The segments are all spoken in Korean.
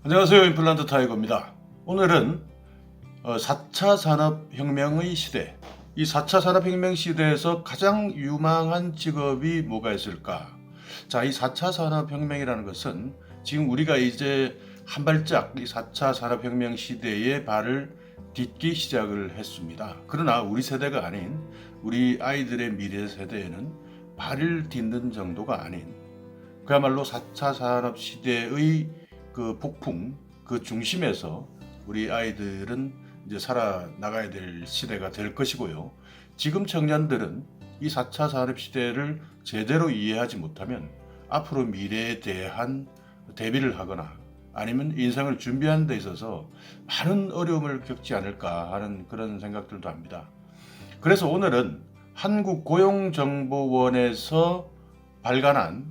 안녕하세요. 임플란트 타이거입니다. 오늘은 4차 산업혁명의 시대, 이 4차 산업혁명 시대에서 가장 유망한 직업이 뭐가 있을까? 자, 이 4차 산업혁명이라는 것은 지금 우리가 이제 한 발짝 이 4차 산업혁명 시대에 발을 딛기 시작을 했습니다. 그러나 우리 세대가 아닌 우리 아이들의 미래 세대에는 발을 딛는 정도가 아닌 그야말로 4차 산업 시대의 그 폭풍, 그 중심에서 우리 아이들은 이제 살아나가야 될 시대가 될 것이고요. 지금 청년들은 이 4차 산업 시대를 제대로 이해하지 못하면 앞으로 미래에 대한 대비를 하거나 아니면 인생을 준비하는 데 있어서 많은 어려움을 겪지 않을까 하는 그런 생각들도 합니다. 그래서 오늘은 한국고용정보원에서 발간한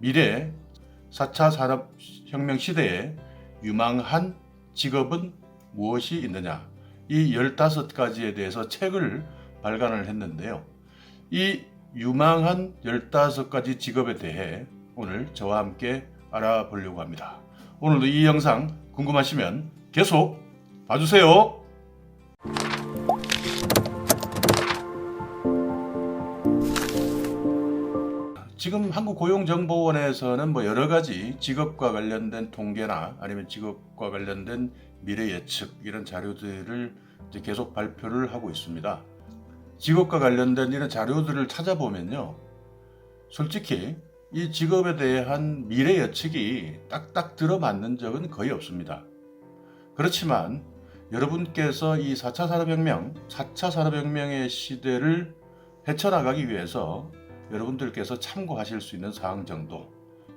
미래 4차 산업혁명 시대에 유망한 직업은 무엇이 있느냐, 이 15가지에 대해서 책을 발간을 했는데요. 이 유망한 15가지 직업에 대해 오늘 저와 함께 알아보려고 합니다. 오늘도 이 영상 궁금하시면 계속 봐주세요. 지금 한국고용정보원에서는 여러 가지 직업과 관련된 통계나 아니면 직업과 관련된 미래 예측 이런 자료들을 이제 계속 발표를 하고 있습니다. 직업과 관련된 이런 자료들을 찾아보면요, 솔직히 이 직업에 대한 미래 예측이 딱딱 들어맞는 적은 거의 없습니다. 그렇지만 여러분께서 이 4차 산업혁명의 시대를 헤쳐나가기 위해서 여러분들께서 참고하실 수 있는 사항 정도,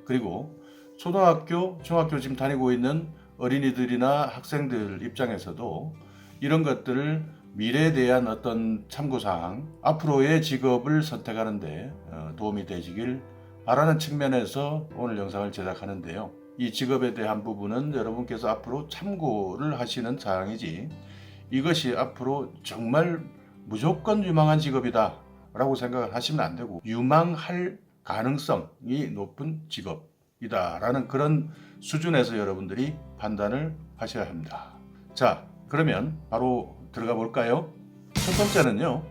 그리고 초등학교, 중학교 지금 다니고 있는 어린이들이나 학생들 입장에서도 이런 것들을 미래에 대한 어떤 참고사항, 앞으로의 직업을 선택하는 데 도움이 되시길 바라는 측면에서 오늘 영상을 제작하는데요. 이 직업에 대한 부분은 여러분께서 앞으로 참고를 하시는 사항이지, 이것이 앞으로 정말 무조건 유망한 직업이다 라고 생각을 하시면 안 되고, 유망할 가능성이 높은 직업이다 라는 그런 수준에서 여러분들이 판단을 하셔야 합니다. 자, 그러면 바로 들어가 볼까요? 첫 번째는요,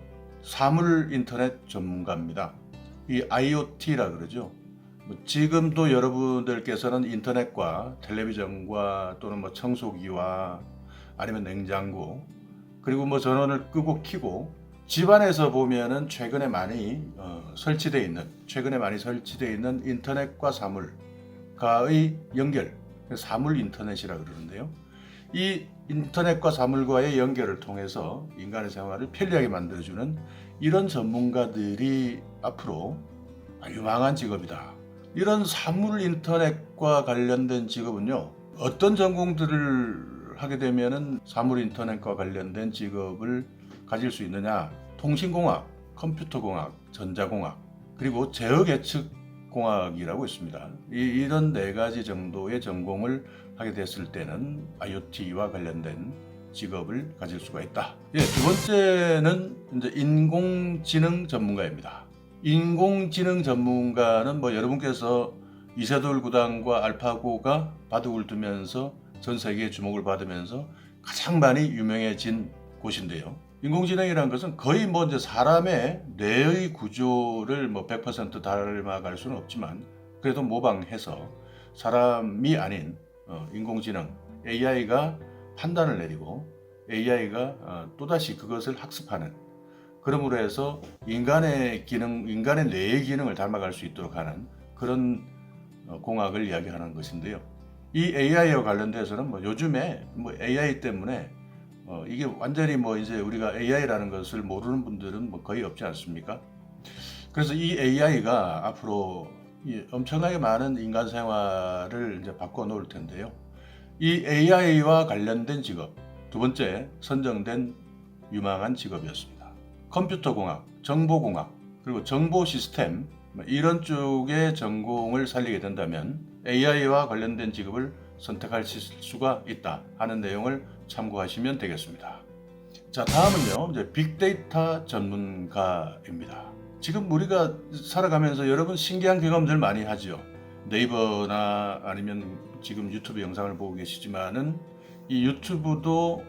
사물 인터넷 전문가입니다. 이 IoT라 그러죠. 지금도 여러분들께서는 인터넷과 텔레비전과 또는 청소기와 아니면 냉장고, 그리고 전원을 끄고 켜고 집안에서 보면은 최근에 많이 설치되어 있는 인터넷과 사물과의 연결, 사물 인터넷이라 그러는데요. 이 인터넷과 사물과의 연결을 통해서 인간의 생활을 편리하게 만들어주는 이런 전문가들이 앞으로 유망한 직업이다. 이런 사물 인터넷과 관련된 직업은요, 어떤 전공들을 하게 되면은 사물 인터넷과 관련된 직업을 가질 수 있느냐? 통신공학, 컴퓨터공학, 전자공학, 그리고 제어계측공학이라고 있습니다. 이런 4가지 정도의 전공을 하게 됐을 때는 IoT와 관련된 직업을 가질 수가 있다. 두 번째는 이제 인공지능 전문가입니다. 인공지능 전문가는 여러분께서 이세돌 구단과 알파고가 바둑을 두면서 전 세계의 주목을 받으면서 가장 많이 유명해진 곳인데요. 인공지능이라는 것은 거의 이제 사람의 뇌의 구조를 100% 닮아갈 수는 없지만 그래도 모방해서 사람이 아닌 인공지능 AI가 판단을 내리고 AI가 또다시 그것을 학습하는, 그러므로 해서 인간의 뇌의 기능을 닮아갈 수 있도록 하는 그런 공학을 이야기하는 것인데요. 이 AI와 관련돼서는 요즘에 AI 때문에 이게 완전히 이제 우리가 AI라는 것을 모르는 분들은 거의 없지 않습니까? 그래서 이 AI가 앞으로 엄청나게 많은 인간 생활을 이제 바꿔놓을 텐데요. 이 AI와 관련된 직업, 두 번째 선정된 유망한 직업이었습니다. 컴퓨터공학, 정보공학, 그리고 정보 시스템 이런 쪽의 전공을 살리게 된다면 AI와 관련된 직업을 선택할 수가 있다 하는 내용을 참고하시면 되겠습니다. 자, 다음은요, 이제 빅데이터 전문가입니다. 지금 우리가 살아가면서 여러분 신기한 경험들 많이 하죠. 네이버나 아니면 지금 유튜브 영상을 보고 계시지만은 이 유튜브도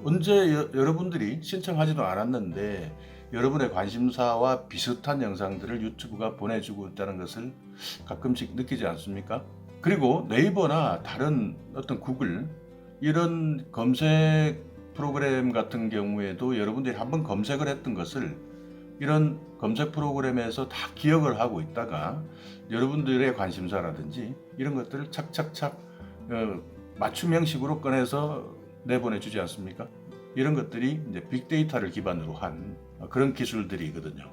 언제 여러분들이 신청하지도 않았는데 여러분의 관심사와 비슷한 영상들을 유튜브가 보내주고 있다는 것을 가끔씩 느끼지 않습니까? 그리고 네이버나 다른 어떤 구글 이런 검색 프로그램 같은 경우에도 여러분들이 한번 검색을 했던 것을 이런 검색 프로그램에서 다 기억을 하고 있다가 여러분들의 관심사라든지 이런 것들을 착착착 맞춤형식으로 꺼내서 내보내 주지 않습니까? 이런 것들이 이제 빅데이터를 기반으로 한 그런 기술들이거든요.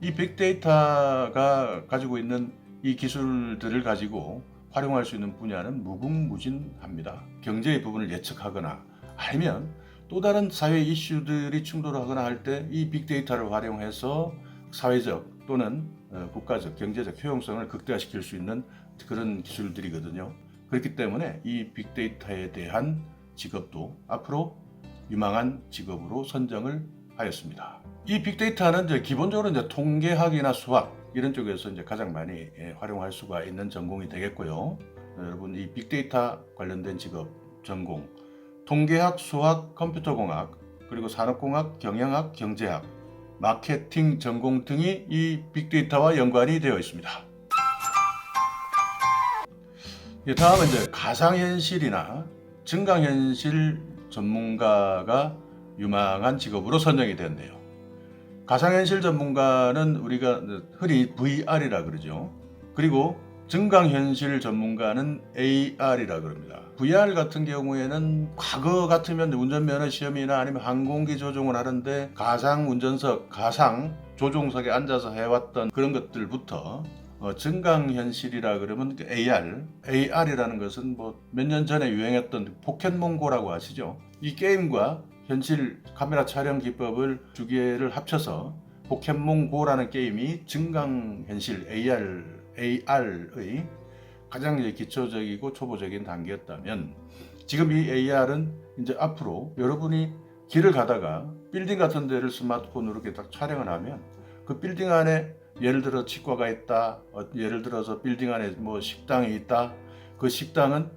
이 빅데이터가 가지고 있는 이 기술들을 가지고 활용할 수 있는 분야는 무궁무진합니다. 경제의 부분을 예측하거나 아니면 또 다른 사회 이슈들이 충돌하거나 할 때 이 빅데이터를 활용해서 사회적 또는 국가적, 경제적 효용성을 극대화시킬 수 있는 그런 기술들이거든요. 그렇기 때문에 이 빅데이터에 대한 직업도 앞으로 유망한 직업으로 선정을 하였습니다. 이 빅데이터는 이제 기본적으로 이제 통계학이나 수학 이런 쪽에서 이제 가장 많이 활용할 수가 있는 전공이 되겠고요. 여러분 이 빅데이터 관련된 직업 전공, 통계학, 수학, 컴퓨터공학, 그리고 산업공학, 경영학, 경제학, 마케팅 전공 등이 이 빅데이터와 연관이 되어 있습니다. 다음은 이제 가상현실이나 증강현실 전문가가 유망한 직업으로 선정이 되었네요. 가상현실 전문가는 우리가 흔히 VR이라 그러죠. 그리고 증강현실 전문가는 AR이라 그럽니다. VR 같은 경우에는 과거 같으면 운전면허 시험이나 아니면 항공기 조종을 하는데 가상 운전석, 가상 조종석에 앉아서 해왔던 그런 것들부터 증강현실이라 그러면 AR이라는 것은 뭐 몇 년 전에 유행했던 포켓몬고라고 아시죠? 이 게임과 현실 카메라 촬영 기법을 두 개를 합쳐서 포켓몬고라는 게임이 증강현실 AR의 가장 기초적이고 초보적인 단계였다면 지금 이 AR은 이제 앞으로 여러분이 길을 가다가 빌딩 같은 데를 스마트폰으로 이렇게 딱 촬영을 하면 그 빌딩 안에 예를 들어 치과가 있다, 예를 들어서 빌딩 안에 뭐 식당이 있다, 그 식당은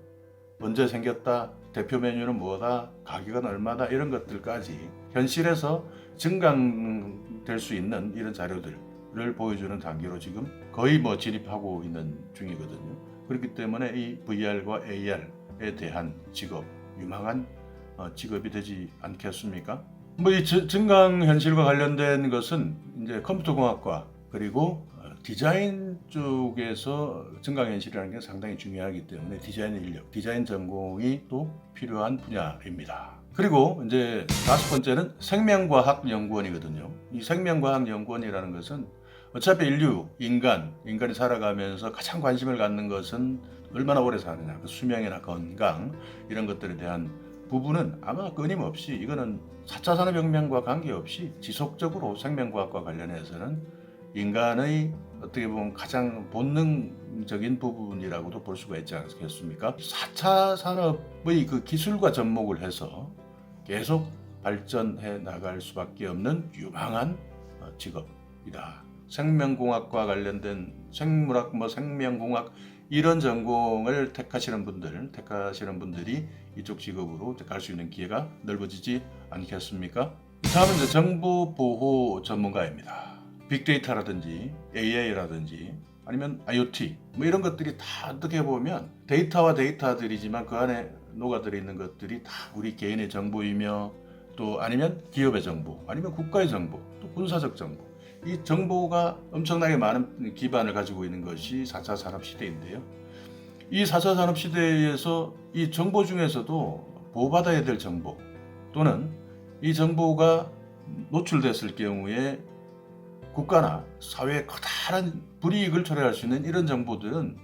언제 생겼다, 대표 메뉴는 뭐다, 가격은 얼마다 이런 것들까지 현실에서 증강될 수 있는 이런 자료들을 보여주는 단계로 지금 거의 뭐 진입하고 있는 중이거든요. 그렇기 때문에 이 VR과 AR에 대한 직업, 유망한 직업이 되지 않겠습니까? 뭐 이 증강현실과 관련된 것은 이제 컴퓨터공학과 그리고 디자인 쪽에서 증강현실이라는 게 상당히 중요하기 때문에 디자인 인력, 디자인 전공이 또 필요한 분야입니다. 그리고 이제 다섯 번째는 생명과학 연구원이거든요. 이 생명과학 연구원이라는 것은 어차피 인간이 살아가면서 가장 관심을 갖는 것은 얼마나 오래 사느냐, 그 수명이나 건강 이런 것들에 대한 부분은 아마 끊임없이 이거는 4차 산업혁명과 관계없이 지속적으로 생명과학과 관련해서는 인간의 어떻게 보면 가장 본능적인 부분이라고도 볼 수가 있지 않겠습니까? 4차 산업의 그 기술과 접목을 해서 계속 발전해 나갈 수밖에 없는 유망한 직업이다. 생명공학과 관련된 생물학, 생명공학 이런 전공을 택하시는 분들이 이쪽 직업으로 갈 수 있는 기회가 넓어지지 않겠습니까? 다음은 이제 정보보호 전문가입니다. 빅데이터라든지 AI라든지 아니면 IoT 뭐 이런 것들이 다 어떻게 보면 데이터와 데이터들이지만 그 안에 녹아들어 있는 것들이 다 우리 개인의 정보이며 또 아니면 기업의 정보 아니면 국가의 정보 또 군사적 정보 이 정보가 엄청나게 많은 기반을 가지고 있는 것이 4차 산업시대인데요. 이 4차 산업시대에서 이 정보 중에서도 보호받아야 될 정보 또는 이 정보가 노출됐을 경우에 국가나 사회에 커다란 불이익을 초래할 수 있는 이런 정보들은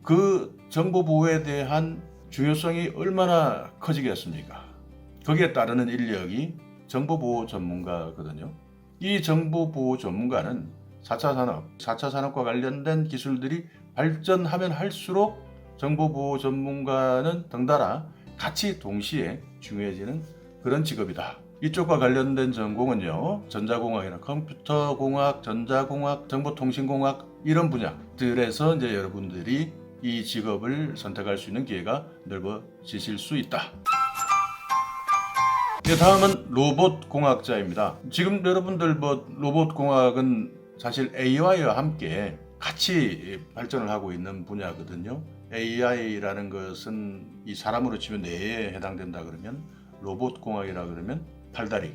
그 정보 보호에 대한 중요성이 얼마나 커지겠습니까? 거기에 따르는 인력이 정보보호 전문가거든요. 이 정보보호 전문가는 4차 산업과 관련된 기술들이 발전하면 할수록 정보보호 전문가는 덩달아 같이 동시에 중요해지는 그런 직업이다. 이쪽과 관련된 전공은요, 전자공학이나 컴퓨터공학, 전자공학, 정보통신공학 이런 분야 것들에서 이제 여러분들이 이 직업을 선택할 수 있는 기회가 넓어지실 수 있다. 다음은 로봇 공학자입니다. 지금 여러분들 로봇 공학은 사실 AI와 함께 같이 발전을 하고 있는 분야거든요. AI라는 것은 이 사람으로 치면 뇌에 해당된다 그러면, 로봇 공학이라 그러면 팔다리,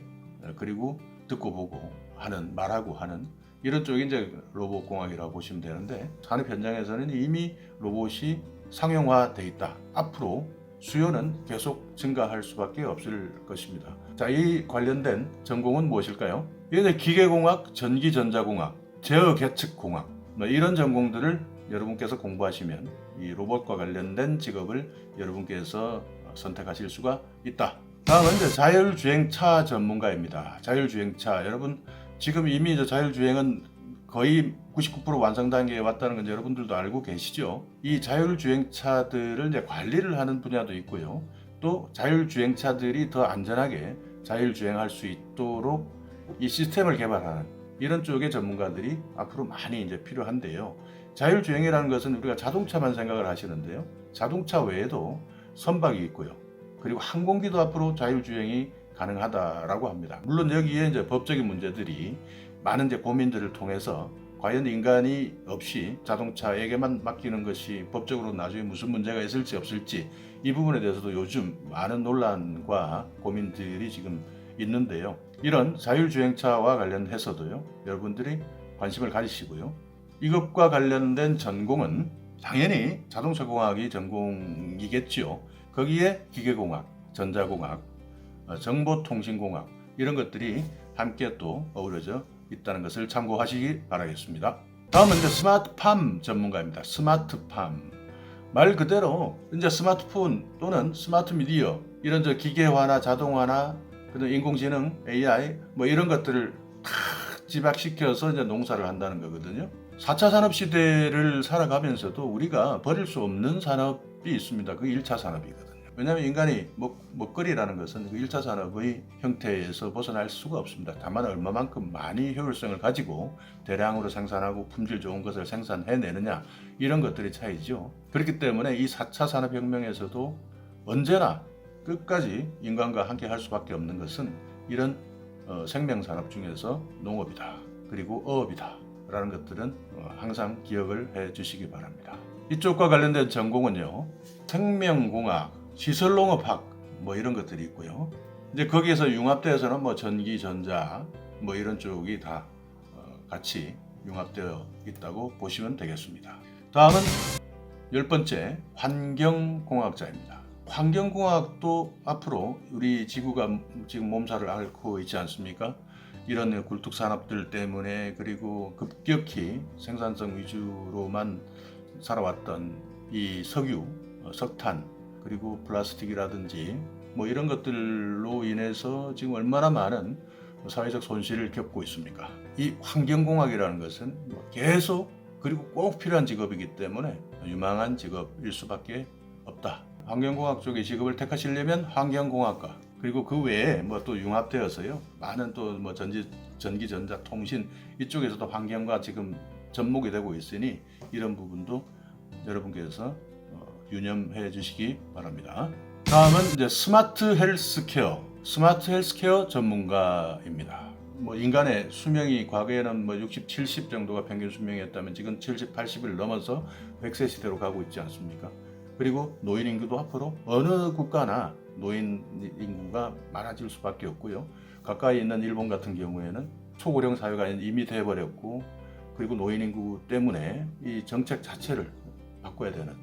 그리고 듣고 보고 하는, 말하고 하는 이런 쪽이 이제 로봇 공학이라고 보시면 되는데, 산업 현장에서는 이미 로봇이 상용화돼 있다. 앞으로 수요는 계속 증가할 수밖에 없을 것입니다. 자, 이 관련된 전공은 무엇일까요? 이게 기계공학, 전기전자공학, 제어계측공학, 이런 전공들을 여러분께서 공부하시면 이 로봇과 관련된 직업을 여러분께서 선택하실 수가 있다. 다음은 이제 자율주행차 전문가입니다. 자율주행차, 여러분 지금 이미 자율주행은 거의 99% 완성 단계에 왔다는 건 여러분들도 알고 계시죠? 이 자율주행차들을 이제 관리를 하는 분야도 있고요. 또 자율주행차들이 더 안전하게 자율주행할 수 있도록 이 시스템을 개발하는 이런 쪽의 전문가들이 앞으로 많이 이제 필요한데요. 자율주행이라는 것은 우리가 자동차만 생각을 하시는데요. 자동차 외에도 선박이 있고요. 그리고 항공기도 앞으로 자율주행이 가능하다라고 합니다. 물론 여기에 이제 법적인 문제들이 많은 이제 고민들을 통해서 과연 인간이 없이 자동차에게만 맡기는 것이 법적으로 나중에 무슨 문제가 있을지 없을지, 이 부분에 대해서도 요즘 많은 논란과 고민들이 지금 있는데요. 이런 자율주행차와 관련해서도요, 여러분들이 관심을 가지시고요. 이것과 관련된 전공은 당연히 자동차공학이 전공이겠지요. 거기에 기계공학, 전자공학, 정보통신공학 이런 것들이 함께 또 어우러져 있다는 것을 참고하시기 바라겠습니다. 다음은 이제 스마트팜 전문가입니다. 스마트팜, 말 그대로 이제 스마트폰 또는 스마트 미디어, 이런 기계화나 자동화나 그런 인공지능, AI 이런 것들을 다 집약시켜서 이제 농사를 한다는 거거든요. 4차 산업 시대를 살아가면서도 우리가 버릴 수 없는 산업이 있습니다. 그 1차 산업이거든요. 왜냐하면 인간이 먹거리라는 것은 그 1차 산업의 형태에서 벗어날 수가 없습니다. 다만 얼마만큼 많이 효율성을 가지고 대량으로 생산하고 품질 좋은 것을 생산해내느냐, 이런 것들이 차이죠. 그렇기 때문에 이 4차 산업혁명에서도 언제나 끝까지 인간과 함께 할 수밖에 없는 것은 이런 생명산업 중에서 농업이다, 그리고 어업이다 라는 것들은 항상 기억을 해 주시기 바랍니다. 이쪽과 관련된 전공은요, 생명공학, 시설농업학 이런 것들이 있고요. 이제 거기에서 융합되어서는 전기, 전자 이런 쪽이 다 같이 융합되어 있다고 보시면 되겠습니다. 다음은 10번째 환경공학자입니다. 환경공학도 앞으로 우리 지구가 지금 몸살을 앓고 있지 않습니까? 이런 굴뚝산업들 때문에, 그리고 급격히 생산성 위주로만 살아왔던 이 석유, 석탄, 그리고 플라스틱이라든지 이런 것들로 인해서 지금 얼마나 많은 사회적 손실을 겪고 있습니까? 이 환경공학이라는 것은 계속, 그리고 꼭 필요한 직업이기 때문에 유망한 직업일 수밖에 없다. 환경공학 쪽의 직업을 택하시려면 환경공학과, 그리고 그 외에 또 융합되어서요, 많은 또 전기, 전자, 통신 이쪽에서도 환경과 지금 접목이 되고 있으니 이런 부분도 여러분께서 유념해 주시기 바랍니다. 다음은 이제 스마트 헬스케어, 스마트 헬스케어 전문가입니다. 인간의 수명이 과거에는 60, 70 정도가 평균 수명이었다면 지금 70, 80을 넘어서 100세 시대로 가고 있지 않습니까? 그리고 노인 인구도 앞으로 어느 국가나 노인 인구가 많아질 수밖에 없고요. 가까이 있는 일본 같은 경우에는 초고령 사회가 이미 돼버렸고, 그리고 노인 인구 때문에 이 정책 자체를 바꿔야 되는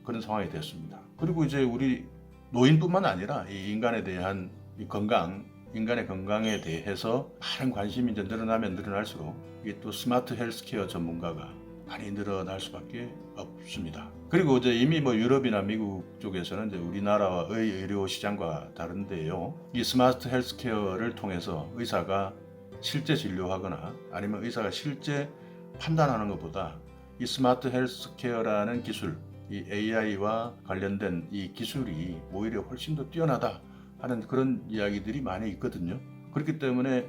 그런 상황이 됐습니다. 그리고 이제 우리 노인뿐만 아니라 이 인간에 대한 이 건강, 인간의 건강에 대해서 많은 관심이 이제 늘어나면 늘어날수록 이게 또 스마트 헬스케어 전문가가 많이 늘어날 수밖에 없습니다. 그리고 이제 이미 유럽이나 미국 쪽에서는 이제 우리나라의 의료 시장과 다른데요, 이 스마트 헬스케어를 통해서 의사가 실제 진료하거나 아니면 의사가 실제 판단하는 것보다 이 스마트 헬스케어라는 기술, 이 AI와 관련된 이 기술이 오히려 훨씬 더 뛰어나다 하는 그런 이야기들이 많이 있거든요. 그렇기 때문에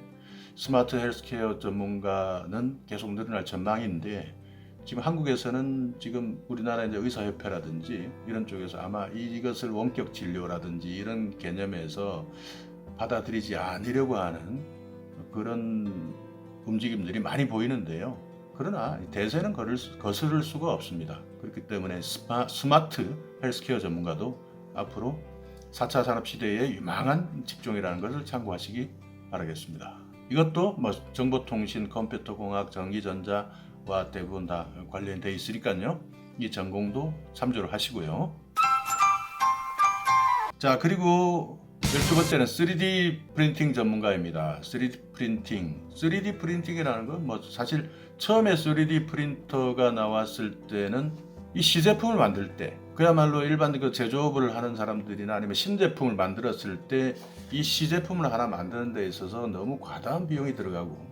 스마트 헬스케어 전문가는 계속 늘어날 전망인데, 지금 한국에서는 지금 우리나라 이제 의사협회라든지 이런 쪽에서 아마 이것을 원격 진료라든지 이런 개념에서 받아들이지 않으려고 하는 그런 움직임들이 많이 보이는데요. 그러나 대세는 거스를 수가 없습니다. 그렇기 때문에 스마트 헬스케어 전문가도 앞으로 4차 산업시대의 유망한 직종이라는 것을 참고하시기 바라겠습니다. 이것도 뭐 정보통신, 컴퓨터공학, 전기전자와 대부분 다 관련되어 있으니까요. 이 전공도 참조를 하시고요. 자, 그리고 12번째는 3D 프린팅 전문가입니다. 3D 프린팅이라는 건 뭐 사실 처음에 3D 프린터가 나왔을 때는 이 시제품을 만들 때 그야말로 일반 그 제조업을 하는 사람들이나 아니면 신제품을 만들었을 때 이 시제품을 하나 만드는 데 있어서 너무 과다한 비용이 들어가고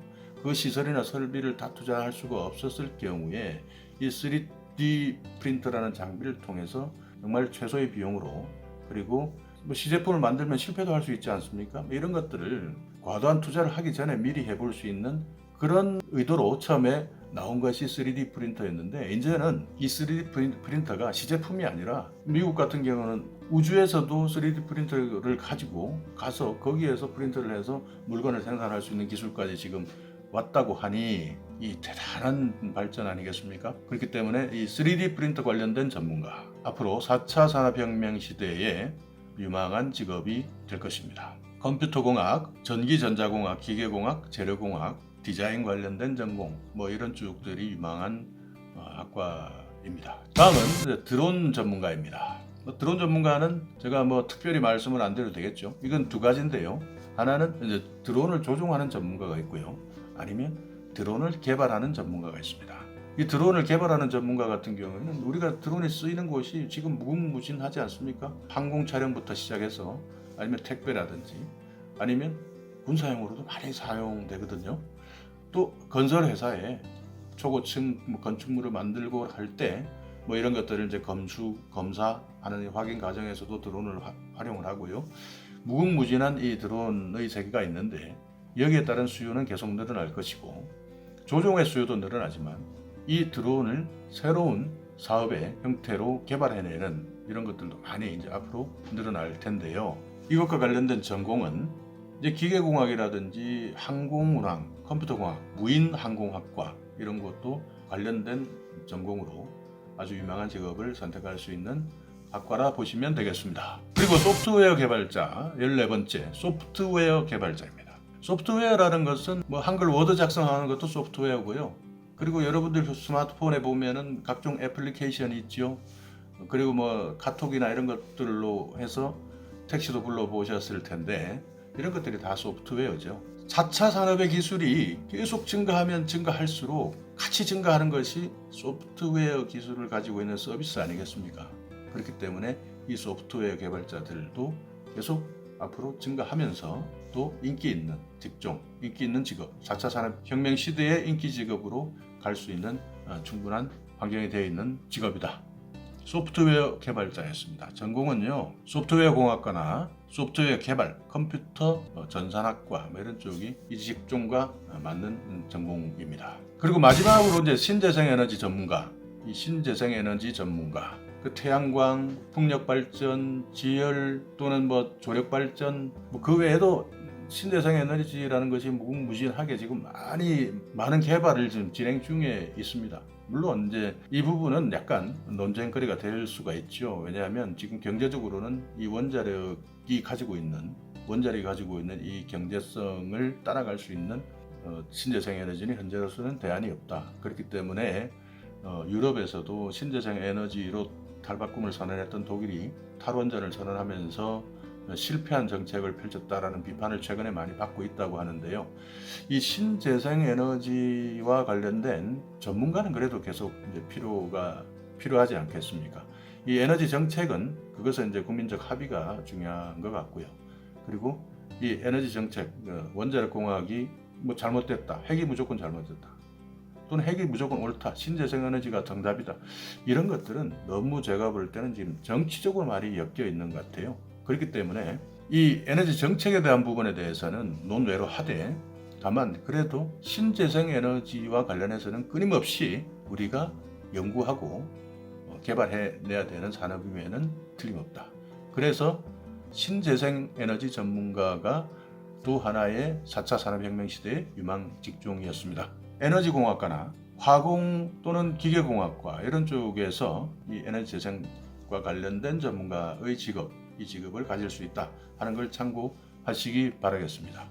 그 시설이나 설비를 다 투자할 수가 없었을 경우에 이 3D 프린터라는 장비를 통해서 정말 최소의 비용으로 그리고 뭐 시제품을 만들면 실패도 할 수 있지 않습니까? 이런 것들을 과도한 투자를 하기 전에 미리 해볼 수 있는 그런 의도로 처음에 나온 것이 3D 프린터였는데 이제는 이 3D 프린터가 시제품이 아니라 미국 같은 경우는 우주에서도 3D 프린터를 가지고 가서 거기에서 프린터를 해서 물건을 생산할 수 있는 기술까지 지금 왔다고 하니 이 대단한 발전 아니겠습니까? 그렇기 때문에 이 3D 프린터 관련된 전문가 앞으로 4차 산업혁명 시대에 유망한 직업이 될 것입니다. 컴퓨터공학, 전기전자공학, 기계공학, 재료공학, 디자인 관련된 전공 뭐 이런 쪽들이 유망한 학과입니다. 다음은 드론 전문가입니다. 드론 전문가는 제가 뭐 특별히 말씀을 안 드려도 되겠죠. 이건 두 가지인데요. 하나는 이제 드론을 조종하는 전문가가 있고요. 아니면 드론을 개발하는 전문가가 있습니다. 이 드론을 개발하는 전문가 같은 경우에는 우리가 드론이 쓰이는 곳이 지금 무궁무진하지 않습니까? 항공 촬영부터 시작해서 아니면 택배라든지 아니면 군사용으로도 많이 사용되거든요. 또 건설 회사에 초고층 건축물을 만들고 할 때 뭐 이런 것들을 이제 검사하는 확인 과정에서도 드론을 활용을 하고요. 무궁무진한 이 드론의 세계가 있는데 여기에 따른 수요는 계속 늘어날 것이고 조종의 수요도 늘어나지만 이 드론을 새로운 사업의 형태로 개발해내는 이런 것들도 많이 이제 앞으로 늘어날 텐데요. 이것과 관련된 전공은 이제 기계공학이라든지 항공운항, 컴퓨터공학, 무인항공학과 이런 것도 관련된 전공으로 아주 유명한 직업을 선택할 수 있는 학과라 보시면 되겠습니다. 그리고 소프트웨어 개발자 14번째 소프트웨어 개발자입니다. 소프트웨어라는 것은 뭐 한글 워드 작성하는 것도 소프트웨어고요. 그리고 여러분들 스마트폰에 보면은 각종 애플리케이션이 있죠. 그리고 뭐 카톡이나 이런 것들로 해서 택시도 불러보셨을 텐데 이런 것들이 다 소프트웨어죠. 4차 산업의 기술이 계속 증가하면 증가할수록 같이 증가하는 것이 소프트웨어 기술을 가지고 있는 서비스 아니겠습니까? 그렇기 때문에 이 소프트웨어 개발자들도 계속 앞으로 증가하면서 또 인기 있는 직종, 인기 있는 직업, 4차 산업혁명 시대의 인기 직업으로 갈 수 있는 충분한 환경이 되어 있는 직업이다. 소프트웨어 개발자였습니다. 전공은요, 소프트웨어 공학과나 소프트웨어 개발, 컴퓨터 전산학과 이런 쪽이 이 직종과 맞는 전공입니다. 그리고 마지막으로 이제 신재생에너지 전문가, 이 신재생에너지 전문가, 그 태양광, 풍력 발전, 지열 또는 뭐 조력 발전, 뭐 그 외에도 신재생에너지라는 것이 무궁무진하게 지금 많은 개발을 지금 진행 중에 있습니다. 물론 이제 이 부분은 약간 논쟁거리가 될 수가 있죠. 왜냐하면 지금 경제적으로는 이 원자력이 가지고 있는 이 경제성을 따라갈 수 있는 신재생에너지는 현재로서는 대안이 없다. 그렇기 때문에 유럽에서도 신재생에너지로 탈바꿈을 선언했던 독일이 탈원전을 선언하면서 실패한 정책을 펼쳤다라는 비판을 최근에 많이 받고 있다고 하는데요. 이 신재생에너지와 관련된 전문가는 그래도 계속 이제 필요하지 않겠습니까? 이 에너지 정책은 그것은 이제 국민적 합의가 중요한 것 같고요. 그리고 이 에너지 정책, 원자력 공학이 뭐 잘못됐다, 핵이 무조건 잘못됐다, 또는 핵이 무조건 옳다, 신재생에너지가 정답이다, 이런 것들은 너무 제가 볼 때는 지금 정치적으로 많이 엮여 있는 것 같아요. 그렇기 때문에 이 에너지 정책에 대한 부분에 대해서는 논외로 하되 다만 그래도 신재생에너지와 관련해서는 끊임없이 우리가 연구하고 개발해내야 되는 산업임에는 틀림없다. 그래서 신재생 에너지 전문가가 또 하나의 4차 산업혁명 시대의 유망 직종이었습니다. 에너지공학과나 화공 또는 기계공학과 이런 쪽에서 이 에너지 재생과 관련된 전문가의 직업, 이 직업을 가질 수 있다 하는 걸 참고하시기 바라겠습니다.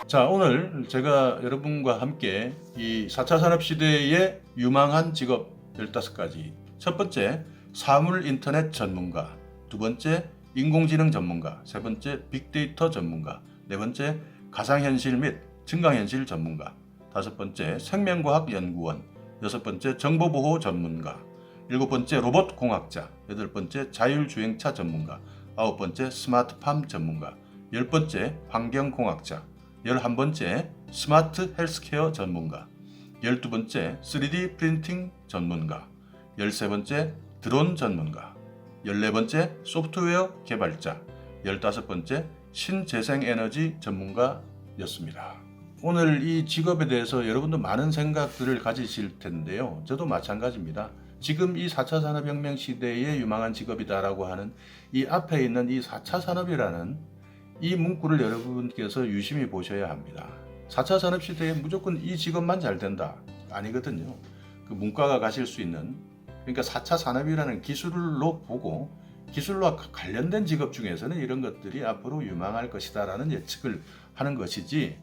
자, 오늘 제가 여러분과 함께 이 4차 산업시대의 유망한 직업 15가지, 첫 번째 사물 인터넷 전문가, 두 번째 인공지능 전문가, 세 번째 빅데이터 전문가, 네 번째 가상현실 및 증강현실 전문가, 다섯 번째 생명과학 연구원, 여섯 번째 정보보호 전문가, 일곱 번째 로봇공학자, 여덟 번째 자율주행차 전문가, 아홉 번째 스마트팜 전문가, 열 번째 환경공학자, 11번째 스마트 헬스케어 전문가, 12번째 3D 프린팅 전문가, 13번째 드론 전문가, 14번째 소프트웨어 개발자, 15번째 신재생에너지 전문가였습니다. 오늘 이 직업에 대해서 여러분도 많은 생각들을 가지실 텐데요. 저도 마찬가지입니다. 지금 이 4차 산업혁명 시대의 유망한 직업이다라고 하는 이 앞에 있는 이 4차 산업이라는 이 문구를 여러분께서 유심히 보셔야 합니다. 4차 산업시대에 무조건 이 직업만 잘 된다. 아니거든요. 그 문과가 가실 수 있는, 그러니까 4차 산업이라는 기술로 보고 기술과 관련된 직업 중에서는 이런 것들이 앞으로 유망할 것이다라는 예측을 하는 것이지,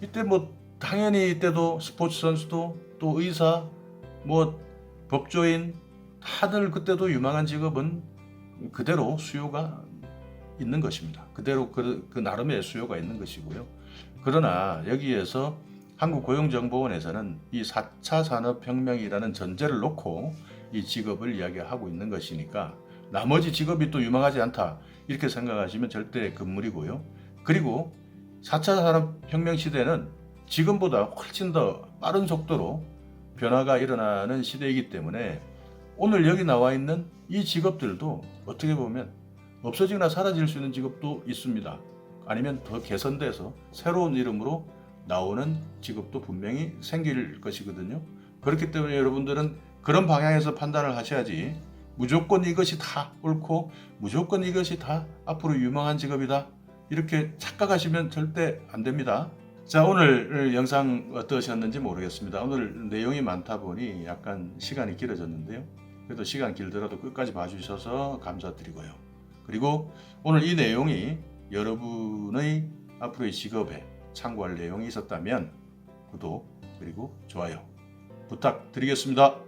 이때 뭐 당연히 이때도 스포츠 선수도 또 의사, 뭐 법조인 다들 그때도 유망한 직업은 그대로 수요가 있는 것입니다. 그대로 그 나름의 수요가 있는 것이고요. 그러나 여기에서 한국고용정보원에서는 이 4차 산업혁명이라는 전제를 놓고 이 직업을 이야기하고 있는 것이니까 나머지 직업이 또 유망하지 않다 이렇게 생각하시면 절대 금물이고요. 그리고 4차 산업혁명 시대는 지금보다 훨씬 더 빠른 속도로 변화가 일어나는 시대이기 때문에 오늘 여기 나와 있는 이 직업들도 어떻게 보면 없어지거나 사라질 수 있는 직업도 있습니다. 아니면 더 개선돼서 새로운 이름으로 나오는 직업도 분명히 생길 것이거든요. 그렇기 때문에 여러분들은 그런 방향에서 판단을 하셔야지 무조건 이것이 다 옳고 무조건 이것이 다 앞으로 유망한 직업이다 이렇게 착각하시면 절대 안 됩니다. 자, 오늘 영상 어떠셨는지 모르겠습니다. 오늘 내용이 많다 보니 약간 시간이 길어졌는데요. 그래도 시간 길더라도 끝까지 봐주셔서 감사드리고요. 그리고 오늘 이 내용이 여러분의 앞으로의 직업에 참고할 내용이 있었다면 구독 그리고 좋아요 부탁드리겠습니다.